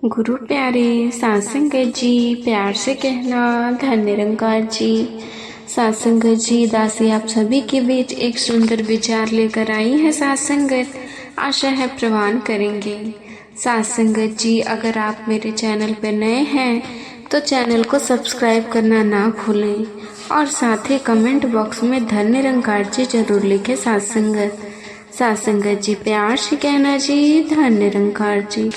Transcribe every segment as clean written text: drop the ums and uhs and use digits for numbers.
गुरु प्यारे सात संगत जी, प्यार से कहना धन निरंकार जी। सात संगत जी, दासी आप सभी के बीच एक सुंदर विचार लेकर आई है। सात संगत आशा है प्रवान करेंगे। सात संगत जी, अगर आप मेरे चैनल पर नए हैं तो चैनल को सब्सक्राइब करना ना भूलें और साथ ही कमेंट बॉक्स में धन निरंकार जी जरूर लिखें। सात संगत जी, प्यार से कहना जी धन निरंकार जी।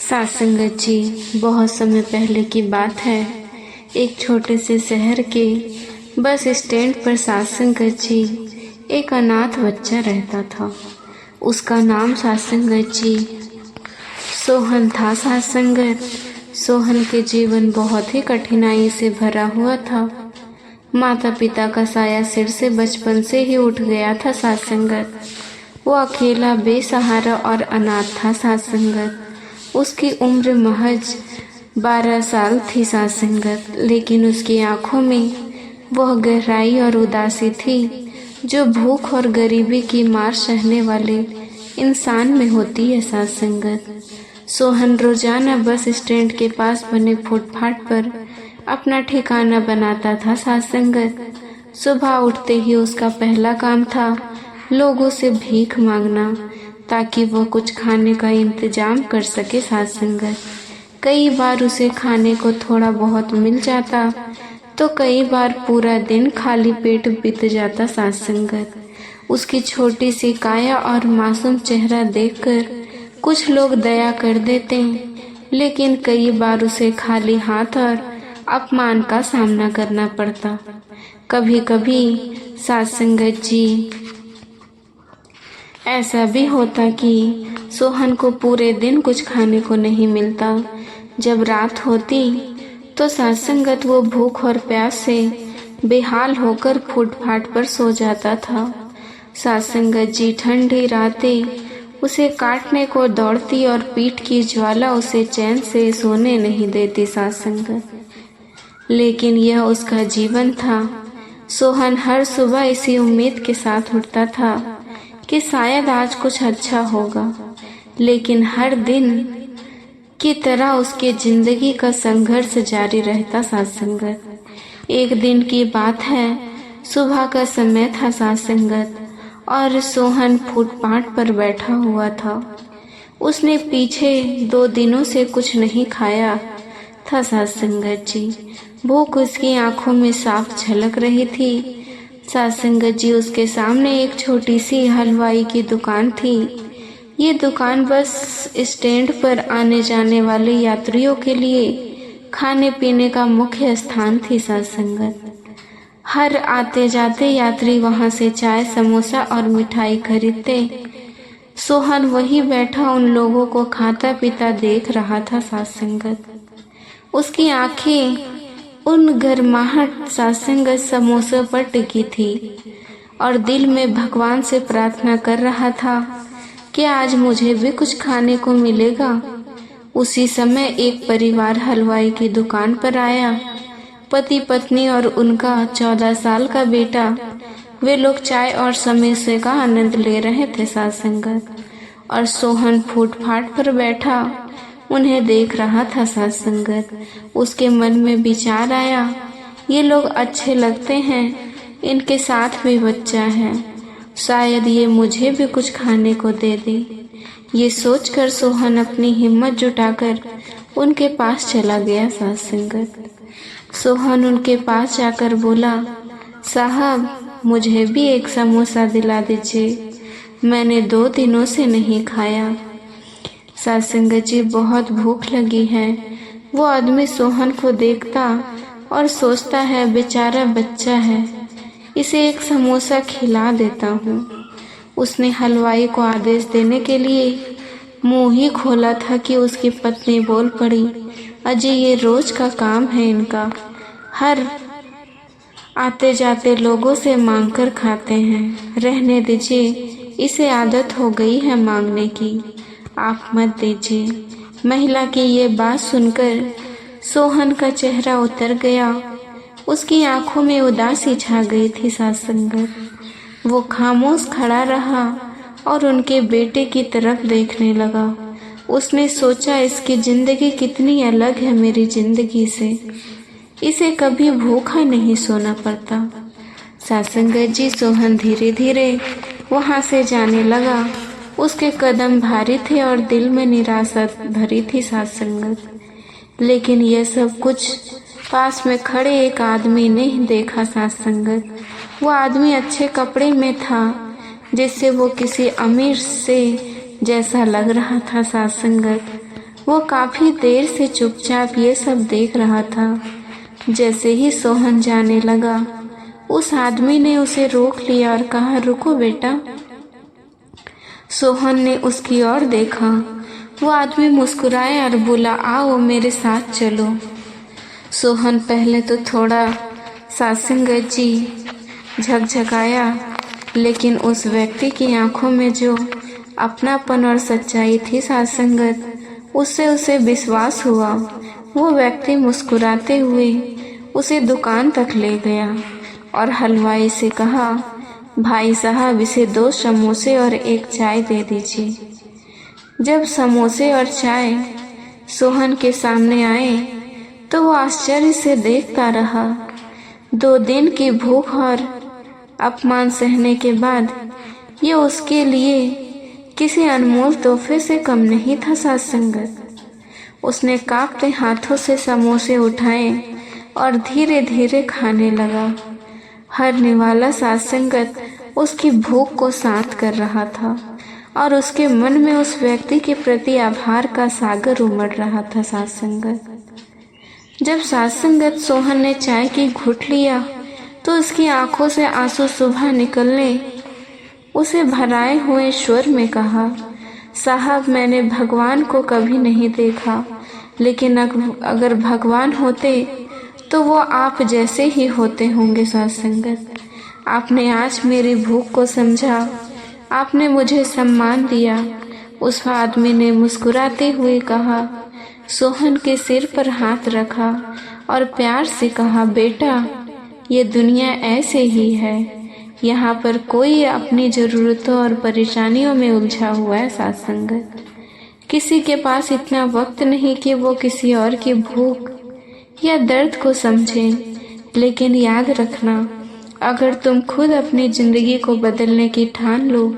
सात संगत जी, बहुत समय पहले की बात है। एक छोटे से शहर के बस स्टैंड पर सात संगत जी एक अनाथ बच्चा रहता था। उसका नाम सात संगत जी सोहन था। सात संगत, सोहन के जीवन बहुत ही कठिनाई से भरा हुआ था। माता पिता का साया सिर से बचपन से ही उठ गया था। सात संगत, वो अकेला बेसहारा और अनाथ था। सात संगत, उसकी उम्र महज 12 साल थी। सात संगत, लेकिन उसकी आंखों में वह गहराई और उदासी थी जो भूख और गरीबी की मार सहने वाले इंसान में होती है। सात संगत, सोहन रोजाना बस स्टैंड के पास बने फुटपाथ पर अपना ठिकाना बनाता था। सात संगत, सुबह उठते ही उसका पहला काम था लोगों से भीख मांगना ताकि वह कुछ खाने का इंतजाम कर सके। सात संगत, कई बार उसे खाने को थोड़ा बहुत मिल जाता तो कई बार पूरा दिन खाली पेट बीत जाता। सात संगत, उसकी छोटी सी काया और मासूम चेहरा देखकर कुछ लोग दया कर देते, लेकिन कई बार उसे खाली हाथ और अपमान का सामना करना पड़ता। कभी कभी सात संगत जी, ऐसा भी होता कि सोहन को पूरे दिन कुछ खाने को नहीं मिलता। जब रात होती तो सात संगत वो भूख और प्यास से बेहाल होकर फुटपाथ पर सो जाता था। सात संगत जी, ठंडी रातें उसे काटने को दौड़ती और पीठ की ज्वाला उसे चैन से सोने नहीं देती। सात संगत, लेकिन यह उसका जीवन था। सोहन हर सुबह इसी उम्मीद के साथ उठता था कि शायद आज कुछ अच्छा होगा, लेकिन हर दिन की तरह उसके जिंदगी का संघर्ष जारी रहता। सात संगत, एक दिन की बात है, सुबह का समय था। सात संगत, और सोहन फुटपाथ पर बैठा हुआ था। उसने पीछे 2 दिनों से कुछ नहीं खाया था। सात संगत जी, भूख उसकी आंखों में साफ झलक रही थी। सात संगत जी, उसके सामने एक छोटी सी हलवाई की दुकान थी। ये दुकान बस स्टैंड पर आने जाने वाले यात्रियों के लिए खाने पीने का मुख्य स्थान थी। सात संगत, हर आते जाते यात्री वहां से चाय, समोसा और मिठाई खरीदते। सोहन वहीं बैठा उन लोगों को खाता पीता देख रहा था। सात संगत, उसकी आंखें उन गर्माहट सात संगत समोसों पर टिकी थी और दिल में भगवान से प्रार्थना कर रहा था कि आज मुझे भी कुछ खाने को मिलेगा। उसी समय एक परिवार हलवाई की दुकान पर आया। पति पत्नी और उनका 14 साल का बेटा, वे लोग चाय और समोसे का आनंद ले रहे थे। सात संगत, और सोहन फुटपाथ पर बैठा उन्हें देख रहा था। सात संगत, उसके मन में विचार आया, ये लोग अच्छे लगते हैं, इनके साथ भी बच्चा है, शायद ये मुझे भी कुछ खाने को दे दे। ये सोचकर सोहन अपनी हिम्मत जुटाकर उनके पास चला गया। सात संगत, सोहन उनके पास जाकर बोला, साहब मुझे भी एक समोसा दिला दीजिए, मैंने 2 दिनों से नहीं खाया। सात संगत जी, बहुत भूख लगी है। वो आदमी सोहन को देखता और सोचता है बेचारा बच्चा है, इसे एक समोसा खिला देता हूँ। उसने हलवाई को आदेश देने के लिए मुंह ही खोला था कि उसकी पत्नी बोल पड़ी, अजय ये रोज का काम है इनका, हर आते जाते लोगों से मांग कर खाते हैं, रहने दीजिए, इसे आदत हो गई है मांगने की, आप मत दीजिए। महिला की ये बात सुनकर सोहन का चेहरा उतर गया, उसकी आंखों में उदासी छा गई थी। सात संगत, वो खामोश खड़ा रहा और उनके बेटे की तरफ देखने लगा। उसने सोचा इसकी जिंदगी कितनी अलग है मेरी जिंदगी से, इसे कभी भूखा नहीं सोना पड़ता। सासंगत जी, सोहन धीरे धीरे वहाँ से जाने लगा। उसके कदम भारी थे और दिल में निराशा भरी थी सासंगत। लेकिन यह सब कुछ पास में खड़े एक आदमी ने देखा सासंगत। वो आदमी अच्छे कपड़े में था, जिससे वो किसी अमीर से जैसा लग रहा था सासंगत। वो काफी देर से चुपचाप ये सब देख रहा था। जैसे ही सोहन जाने लगा, उस आदमी ने उसे रोक लिया और कहा, रुको बेटा। सोहन ने उसकी ओर देखा। वो आदमी मुस्कुराया और बोला, आओ मेरे साथ चलो। सोहन पहले तो थोड़ा सासंगत जी झकझकाया, लेकिन उस व्यक्ति की आंखों में जो अपनापन और सच्चाई थी सासंगत, उससे उसे विश्वास हुआ। वो व्यक्ति मुस्कुराते हुए उसे दुकान तक ले गया और हलवाई से कहा, भाई साहब, इसे 2 समोसे और 1 चाय दे दीजिए। जब समोसे और चाय सोहन के सामने आए तो वो आश्चर्य से देखता रहा। 2 दिन की भूख और अपमान सहने के बाद ये उसके लिए किसी अनमोल तोहफे से कम नहीं था सासंगत। उसने कांपते हाथों से समोसे उठाए और धीरे धीरे खाने लगा। हर निवाला सासंगत उसकी भूख को शांत कर रहा था और उसके मन में उस व्यक्ति के प्रति आभार का सागर उमड़ रहा था सासंगत। जब सासंगत सोहन ने चाय की घुट लिया तो उसकी आंखों से आंसू सुबह निकलने उसे भराए हुए स्वर में कहा, साहब, मैंने भगवान को कभी नहीं देखा, लेकिन अगर भगवान होते तो वो आप जैसे ही होते होंगे सासंगत। आपने आज मेरी भूख को समझा, आपने मुझे सम्मान दिया। उस आदमी ने मुस्कुराते हुए कहा, सोहन के सिर पर हाथ रखा और प्यार से कहा, बेटा, ये दुनिया ऐसे ही है। यहाँ पर कोई अपनी ज़रूरतों और परेशानियों में उलझा हुआ है सासंगत। किसी के पास इतना वक्त नहीं कि वो किसी और की भूख या दर्द को समझे। लेकिन याद रखना, अगर तुम खुद अपनी ज़िंदगी को बदलने की ठान लो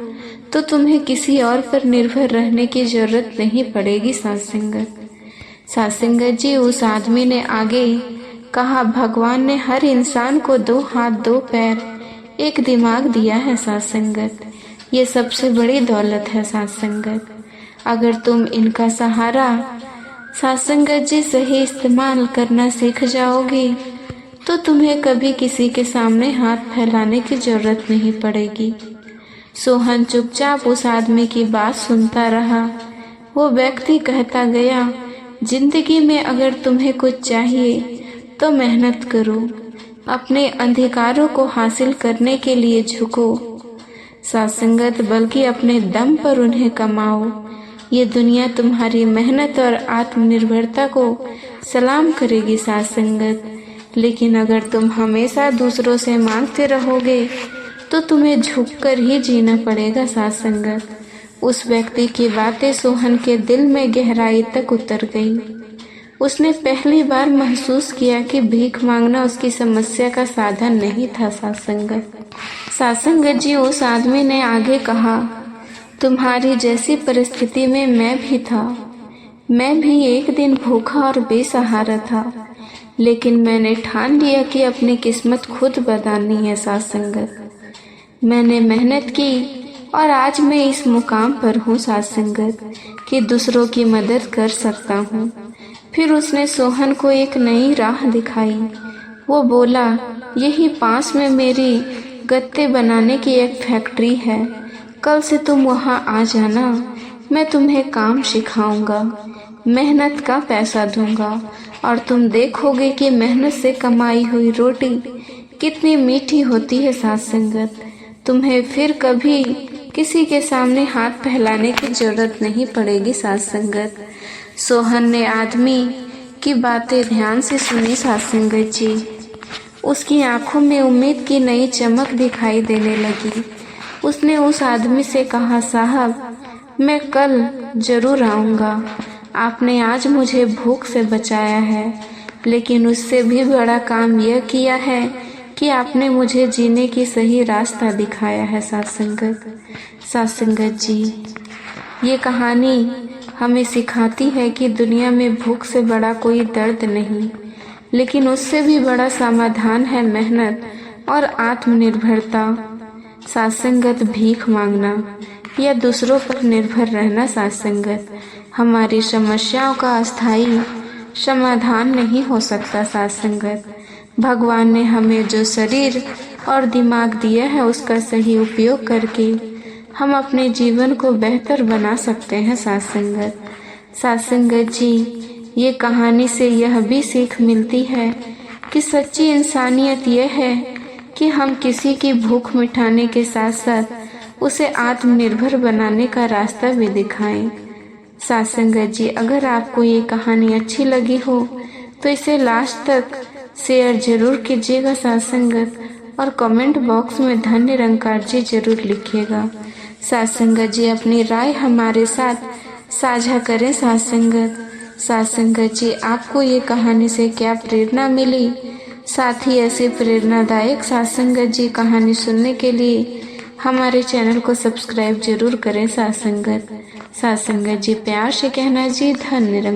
तो तुम्हें किसी और पर निर्भर रहने की ज़रूरत नहीं पड़ेगी सासंगत। सासंगत जी, उस आदमी ने आगे कहा, भगवान ने हर इंसान को 2 हाथ, 2 पैर, 1 दिमाग दिया है सासंगत। ये सबसे बड़ी दौलत है सासंगत। अगर तुम इनका सहारा सासंगत जी सही इस्तेमाल करना सीख जाओगी तो तुम्हें कभी किसी के सामने हाथ फैलाने की जरूरत नहीं पड़ेगी। सोहन चुपचाप उस आदमी की बात सुनता रहा। वो व्यक्ति कहता गया, जिंदगी में अगर तुम्हें कुछ चाहिए तो मेहनत करो, अपने अधिकारों को हासिल करने के लिए झुको सासंगत, बल्कि अपने दम पर उन्हें कमाओ। ये दुनिया तुम्हारी मेहनत और आत्मनिर्भरता को सलाम करेगी सासंगत। लेकिन अगर तुम हमेशा दूसरों से मांगते रहोगे तो तुम्हें झुककर ही जीना पड़ेगा सासंगत। उस व्यक्ति की बातें सोहन के दिल में गहराई तक उतर गई। उसने पहली बार महसूस किया कि भीख मांगना उसकी समस्या का साधन नहीं था सासंगत। सासंगत जी, उस आदमी ने आगे कहा, तुम्हारी जैसी परिस्थिति में मैं भी था। मैं भी एक दिन भूखा और बेसहारा था, लेकिन मैंने ठान लिया कि अपनी किस्मत खुद बदलनी है सासंगत। मैंने मेहनत की और आज मैं इस मुकाम पर हूँ सासंगत कि दूसरों की मदद कर सकता हूँ। फिर उसने सोहन को एक नई राह दिखाई। वो बोला, यही पास में मेरी गत्ते बनाने की एक फैक्ट्री है। कल से तुम वहाँ आ जाना। मैं तुम्हें काम सिखाऊंगा, मेहनत का पैसा दूंगा और तुम देखोगे कि मेहनत से कमाई हुई रोटी कितनी मीठी होती है सासंगत। तुम्हें फिर कभी किसी के सामने हाथ फैलाने की जरूरत नहीं पड़ेगी सासंगत। सोहन ने आदमी की बातें ध्यान से सुनी सासंगत जी। उसकी आंखों में उम्मीद की नई चमक दिखाई देने लगी। उसने उस आदमी से कहा, साहब, मैं कल जरूर आऊँगा। आपने आज मुझे भूख से बचाया है, लेकिन उससे भी बड़ा काम यह किया है कि आपने मुझे जीने की सही रास्ता दिखाया है। साथ संगत जी, ये कहानी हमें सिखाती है कि दुनिया में भूख से बड़ा कोई दर्द नहीं, लेकिन उससे भी बड़ा समाधान है मेहनत और आत्मनिर्भरता। साथ संगत, भीख मांगना या दूसरों पर निर्भर रहना साथ संगत हमारी समस्याओं का अस्थायी समाधान नहीं हो सकता। साथ संगत, भगवान ने हमें जो शरीर और दिमाग दिया है उसका सही उपयोग करके हम अपने जीवन को बेहतर बना सकते हैं। साथ संगत जी, ये कहानी से यह भी सीख मिलती है कि सच्ची इंसानियत यह है कि हम किसी की भूख मिटाने के साथ साथ उसे आत्मनिर्भर बनाने का रास्ता भी दिखाएं। साथ संगत जी, अगर आपको ये कहानी अच्छी लगी हो तो इसे लास्ट तक शेयर जरूर कीजिएगा साथ संगत, और कमेंट बॉक्स में धन्य निरंकार जी जरूर लिखिएगा। साथ संगत जी, अपनी राय हमारे साथ साझा करें। साथ संगत जी, आपको ये कहानी से क्या प्रेरणा मिली? साथ ही ऐसी प्रेरणादायक साथ संगत जी कहानी सुनने के लिए हमारे चैनल को सब्सक्राइब जरूर करें। साथ संगत जी, प्यार से कहना जी, धन्य निरंकार।